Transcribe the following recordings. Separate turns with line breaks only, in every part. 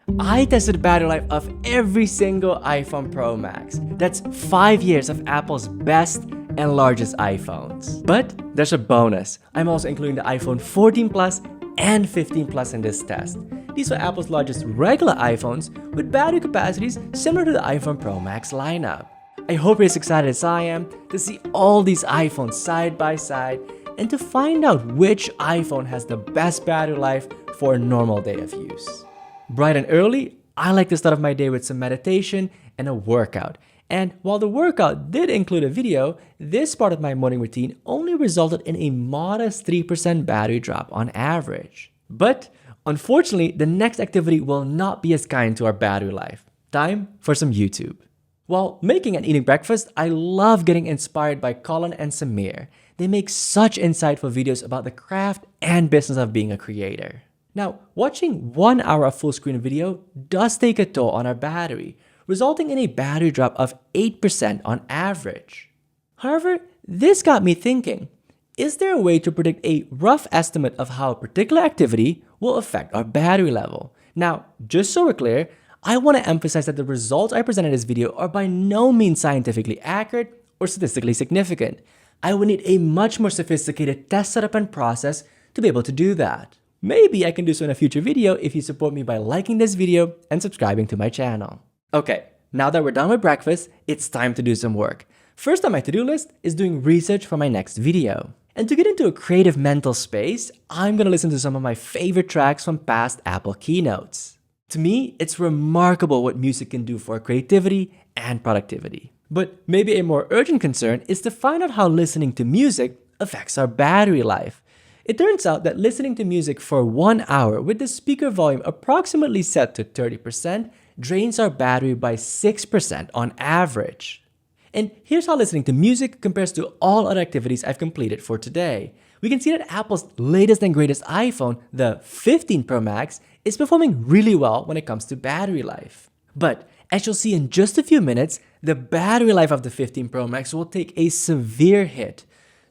I tested the battery life of every single iPhone Pro Max. That's 5 years of Apple's best and largest iPhones. But there's a bonus. I'm also including the iPhone 14 Plus and 15 Plus in this test. These are Apple's largest regular iPhones with battery capacities similar to the iPhone Pro Max lineup. I hope you're as excited as I am to see all these iPhones side by side and to find out which iPhone has the best battery life for a normal day of use. Bright and early, I like to start off my day with some meditation and a workout. And while the workout did include a video, this part of my morning routine only resulted in a modest 3% battery drop on average. But unfortunately, the next activity will not be as kind to our battery life. Time for some YouTube. While making and eating breakfast, I love getting inspired by Colin and Samir. They make such insightful videos about the craft and business of being a creator. Now, watching 1 hour of full screen video does take a toll on our battery, resulting in a battery drop of 8% on average. However, this got me thinking, is there a way to predict a rough estimate of how a particular activity will affect our battery level? Now, just so we're clear, I want to emphasize that the results I present in this video are by no means scientifically accurate or statistically significant. I would need a much more sophisticated test setup and process to be able to do that. Maybe I can do so in a future video if you support me by liking this video and subscribing to my channel. Okay, now that we're done with breakfast, it's time to do some work. First on my to-do list is doing research for my next video. And to get into a creative mental space, I'm gonna listen to some of my favorite tracks from past Apple keynotes. To me, it's remarkable what music can do for creativity and productivity. But maybe a more urgent concern is to find out how listening to music affects our battery life. It turns out that listening to music for 1 hour with the speaker volume approximately set to 30% drains our battery by 6% on average. And here's how listening to music compares to all other activities I've completed for today. We can see that Apple's latest and greatest iPhone, the 15 Pro Max, is performing really well when it comes to battery life. But as you'll see in just a few minutes, the battery life of the 15 Pro Max will take a severe hit.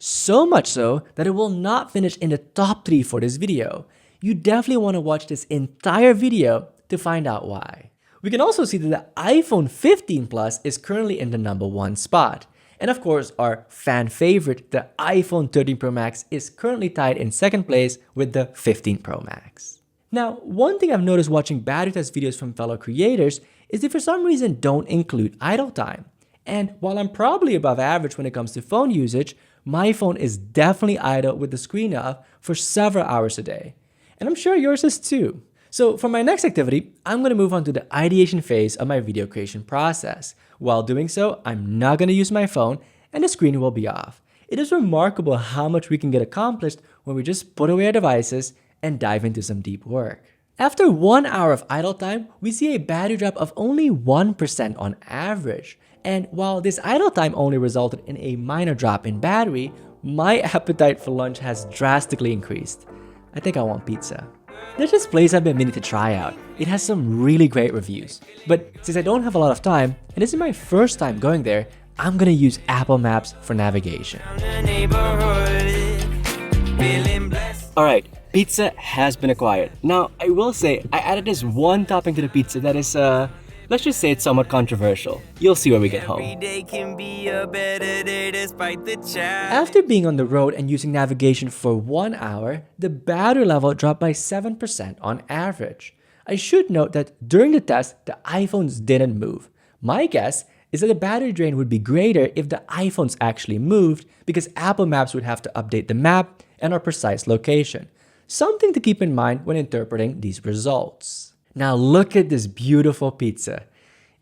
So much so that it will not finish in the top 3 for this video. You definitely want to watch this entire video to find out why. We can also see that the iPhone 15 Plus is currently in the #1 spot. And of course, our fan favorite, the iPhone 13 Pro Max, is currently tied in second place with the 15 Pro Max. Now, one thing I've noticed watching battery test videos from fellow creators is they for some reason don't include idle time. And while I'm probably above average when it comes to phone usage, my phone is definitely idle with the screen off for several hours a day. And I'm sure yours is too. So for my next activity, I'm going to move on to the ideation phase of my video creation process. While doing so, I'm not going to use my phone and the screen will be off. It is remarkable how much we can get accomplished when we just put away our devices and dive into some deep work. After 1 hour of idle time, we see a battery drop of only 1% on average. And while this idle time only resulted in a minor drop in battery, my appetite for lunch has drastically increased. I think I want pizza. There's this place I've been meaning to try out. It has some really great reviews. But since I don't have a lot of time, and this is my first time going there, I'm gonna use Apple Maps for navigation. Alright, pizza has been acquired. Now, I will say, I added this one topping to the pizza that is, let's just say it's somewhat controversial. You'll see when we get home. After being on the road and using navigation for 1 hour, the battery level dropped by 7% on average. I should note that during the test, the iPhones didn't move. My guess is that the battery drain would be greater if the iPhones actually moved because Apple Maps would have to update the map and our precise location. Something to keep in mind when interpreting these results. Now look at this beautiful pizza.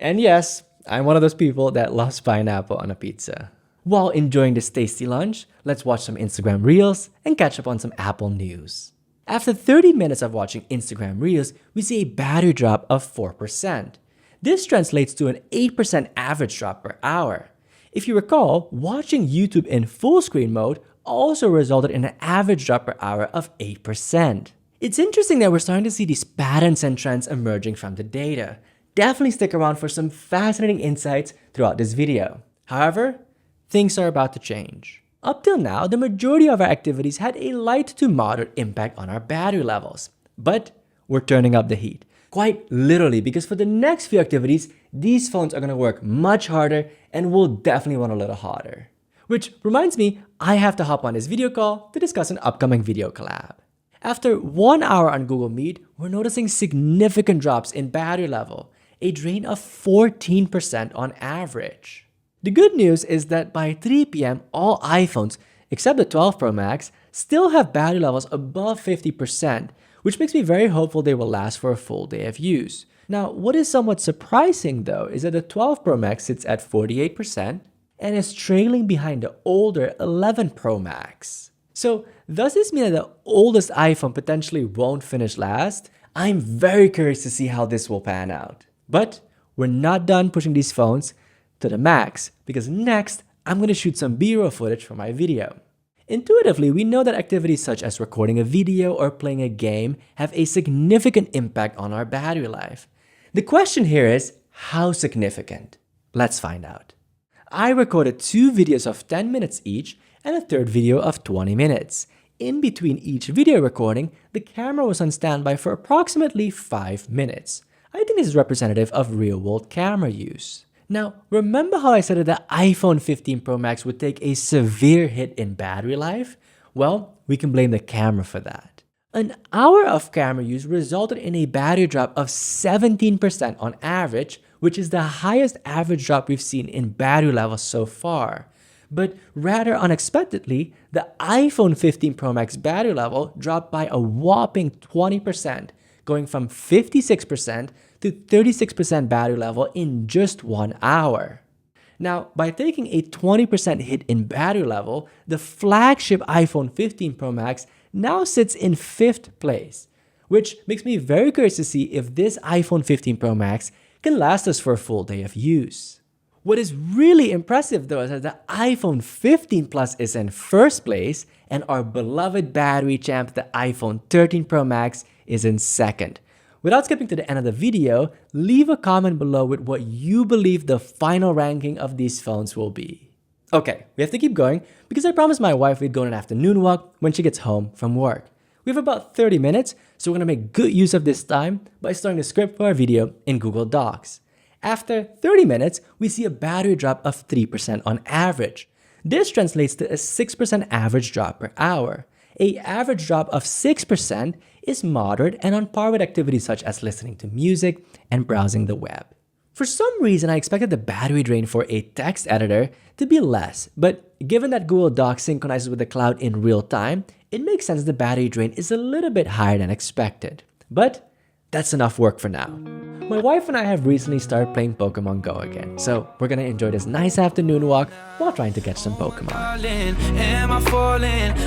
And yes, I'm one of those people that loves pineapple on a pizza. While enjoying this tasty lunch, let's watch some Instagram Reels and catch up on some Apple news. After 30 minutes of watching Instagram Reels, we see a battery drop of 4%. This translates to an 8% average drop per hour. If you recall, watching YouTube in full screen mode also resulted in an average drop per hour of 8%. It's interesting that we're starting to see these patterns and trends emerging from the data. Definitely stick around for some fascinating insights throughout this video. However, things are about to change. Up till now, the majority of our activities had a light to moderate impact on our battery levels. But we're turning up the heat. Quite literally, because for the next few activities, these phones are going to work much harder and will definitely run a little hotter. Which reminds me, I have to hop on this video call to discuss an upcoming video collab. After 1 hour on Google Meet, we're noticing significant drops in battery level, a drain of 14% on average. The good news is that by 3 p.m., all iPhones, except the 12 Pro Max, still have battery levels above 50%, which makes me very hopeful they will last for a full day of use. Now, what is somewhat surprising though is that the 12 Pro Max sits at 48% and is trailing behind the older 11 Pro Max. So, does this mean that the oldest iPhone potentially won't finish last? I'm very curious to see how this will pan out. But we're not done pushing these phones to the max, because next, I'm going to shoot some B-roll footage for my video. Intuitively, we know that activities such as recording a video or playing a game have a significant impact on our battery life. The question here is, how significant? Let's find out. I recorded 2 videos of 10 minutes each and a third video of 20 minutes. In between each video recording, the camera was on standby for approximately 5 minutes. I think this is representative of real-world camera use. Now, remember how I said that the iPhone 15 Pro Max would take a severe hit in battery life? Well, we can blame the camera for that. An hour of camera use resulted in a battery drop of 17% on average, which is the highest average drop we've seen in battery levels so far. But rather unexpectedly, the iPhone 15 Pro Max battery level dropped by a whopping 20%, going from 56% to 36% battery level in just 1 hour. Now, by taking a 20% hit in battery level, the flagship iPhone 15 Pro Max now sits in 5th place, which makes me very curious to see if this iPhone 15 Pro Max can last us for a full day of use. What is really impressive though is that the iPhone 15 Plus is in 1st place and our beloved battery champ, the iPhone 13 Pro Max, is in 2nd. Without skipping to the end of the video, leave a comment below with what you believe the final ranking of these phones will be. Okay, we have to keep going because I promised my wife we'd go on an afternoon walk when she gets home from work. We have about 30 minutes, so we're going to make good use of this time by starting the script for our video in Google Docs. After 30 minutes, we see a battery drop of 3% on average. This translates to a 6% average drop per hour. An average drop of 6% is moderate and on par with activities such as listening to music and browsing the web. For some reason, I expected the battery drain for a text editor to be less, but given that Google Docs synchronizes with the cloud in real time, it makes sense the battery drain is a little bit higher than expected. But that's enough work for now. My wife and I have recently started playing Pokemon Go again, so we're gonna enjoy this nice afternoon walk while trying to catch some Pokemon.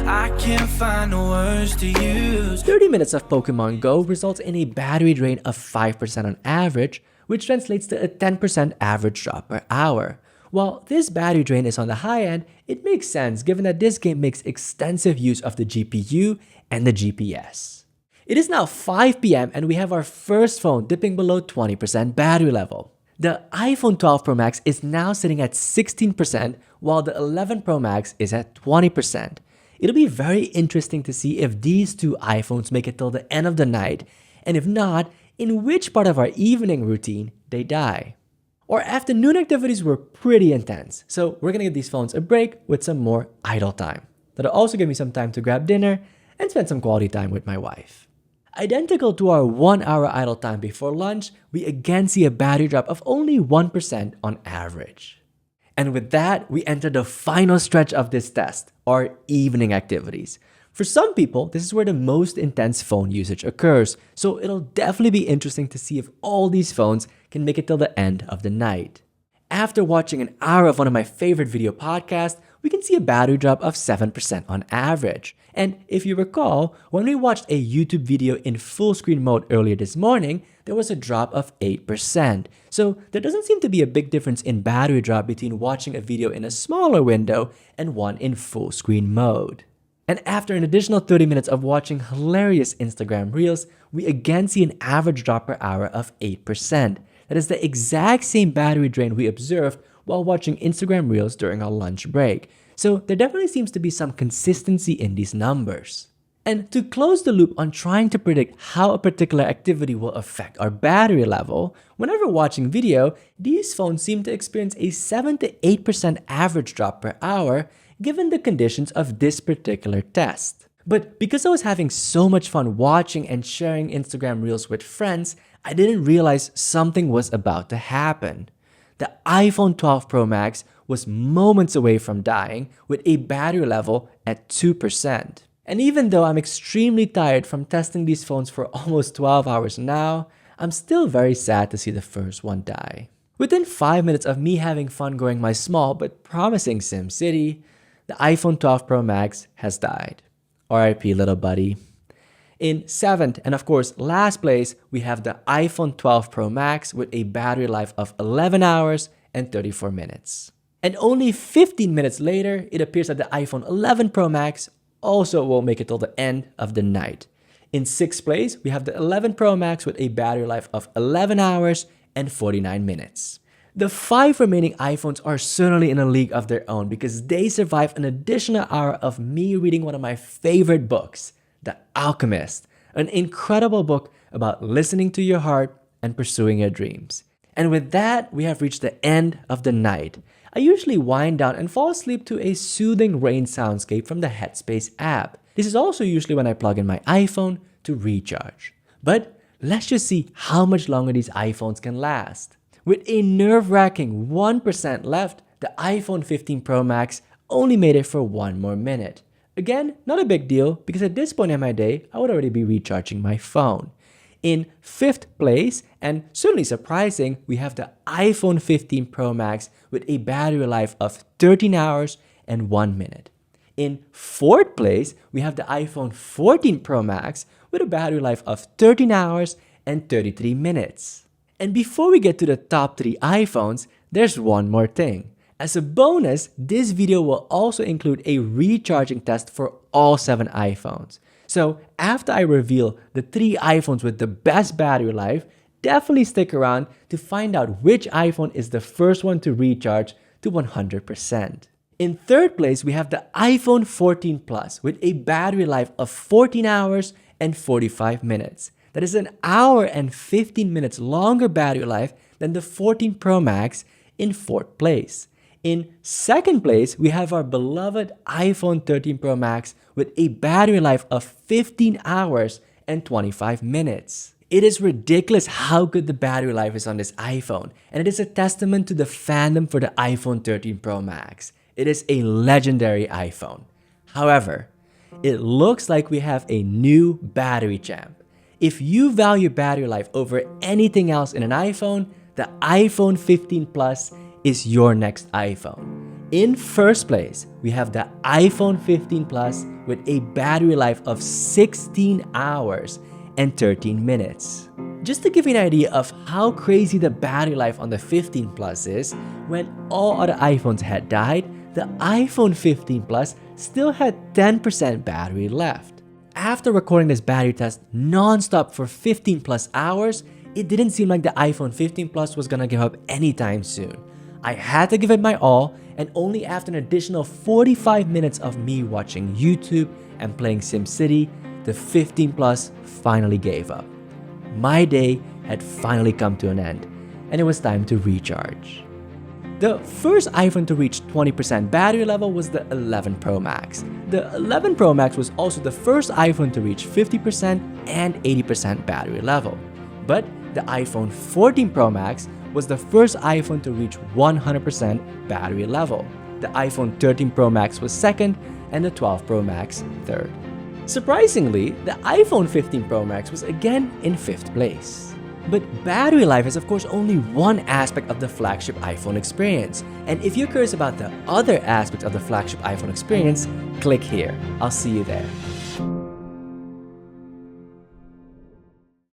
I can't find the words to use. 30 minutes of Pokemon Go results in a battery drain of 5% on average, which translates to a 10% average drop per hour. While this battery drain is on the high end, it makes sense given that this game makes extensive use of the GPU and the GPS. It is now 5 p.m. and we have our first phone dipping below 20% battery level. The iPhone 12 Pro Max is now sitting at 16%, while the 11 Pro Max is at 20%. It'll be very interesting to see if these two iPhones make it till the end of the night, and if not, in which part of our evening routine they die. Our afternoon activities were pretty intense, so we're gonna give these phones a break with some more idle time. That'll also give me some time to grab dinner and spend some quality time with my wife. Identical to our 1 hour idle time before lunch, we again see a battery drop of only 1% on average. And with that, we enter the final stretch of this test, our evening activities. For some people, this is where the most intense phone usage occurs, so it'll definitely be interesting to see if all these phones can make it till the end of the night. After watching an hour of one of my favorite video podcasts, we can see a battery drop of 7% on average. And if you recall, when we watched a YouTube video in full screen mode earlier this morning, there was a drop of 8%. So there doesn't seem to be a big difference in battery drop between watching a video in a smaller window and one in full screen mode. And after an additional 30 minutes of watching hilarious Instagram Reels, we again see an average drop per hour of 8%. That is the exact same battery drain we observed while watching Instagram Reels during our lunch break. So there definitely seems to be some consistency in these numbers. And to close the loop on trying to predict how a particular activity will affect our battery level, whenever watching video, these phones seem to experience a 7 to 8% average drop per hour given the conditions of this particular test. But because I was having so much fun watching and sharing Instagram Reels with friends, I didn't realize something was about to happen. The iPhone 12 Pro Max was moments away from dying with a battery level at 2%. And even though I'm extremely tired from testing these phones for almost 12 hours now, I'm still very sad to see the first one die. Within 5 minutes of me having fun growing my small but promising SimCity, the iPhone 12 Pro Max has died. RIP, little buddy. In 7th and of course last place, we have the iPhone 12 Pro Max with a battery life of 11 hours and 34 minutes. And only 15 minutes later, it appears that the iPhone 11 Pro Max also won't make it till the end of the night. In 6th place, we have the 11 Pro Max with a battery life of 11 hours and 49 minutes. The 5 remaining iPhones are certainly in a league of their own because they survive an additional hour of me reading one of my favorite books, The Alchemist, an incredible book about listening to your heart and pursuing your dreams. And with that, we have reached the end of the night. I usually wind down and fall asleep to a soothing rain soundscape from the Headspace app. This is also usually when I plug in my iPhone to recharge. But let's just see how much longer these iPhones can last. With a nerve-wracking 1% left, the iPhone 15 Pro Max only made it for 1 more minute. Again, not a big deal because at this point in my day, I would already be recharging my phone. In 5th place, and certainly surprising, we have the iPhone 15 Pro Max with a battery life of 13 hours and 1 minute. In 4th place, we have the iPhone 14 Pro Max with a battery life of 13 hours and 33 minutes. And before we get to the top 3 iPhones, there's one more thing. As a bonus, this video will also include a recharging test for all 7 iPhones. So after I reveal the 3 iPhones with the best battery life, definitely stick around to find out which iPhone is the first one to recharge to 100%. In 3rd place, we have the iPhone 14 Plus with a battery life of 14 hours and 45 minutes. That is an hour and 15 minutes longer battery life than the 14 Pro Max in 4th place. In 2nd place, we have our beloved iPhone 13 Pro Max with a battery life of 15 hours and 25 minutes. It is ridiculous how good the battery life is on this iPhone, and it is a testament to the fandom for the iPhone 13 Pro Max. It is a legendary iPhone. However, it looks like we have a new battery champ. If you value battery life over anything else in an iPhone, the iPhone 15 Plus is your next iPhone. In 1st place, we have the iPhone 15 Plus with a battery life of 16 hours and 13 minutes. Just to give you an idea of how crazy the battery life on the 15 Plus is, when all other iPhones had died, the iPhone 15 Plus still had 10% battery left. After recording this battery test non-stop for 15 plus hours, it didn't seem like the iPhone 15 Plus was gonna give up anytime soon. I had to give it my all, and only after an additional 45 minutes of me watching YouTube and playing SimCity, the 15 Plus finally gave up. My day had finally come to an end, and it was time to recharge. The first iPhone to reach 20% battery level was the 11 Pro Max. The 11 Pro Max was also the first iPhone to reach 50% and 80% battery level. But the iPhone 14 Pro Max was the first iPhone to reach 100% battery level. The iPhone 13 Pro Max was second, and the 12 Pro Max third. Surprisingly, the iPhone 15 Pro Max was again in 5th place. But battery life is of course only one aspect of the flagship iPhone experience. And if you're curious about the other aspects of the flagship iPhone experience, click here. I'll see you there.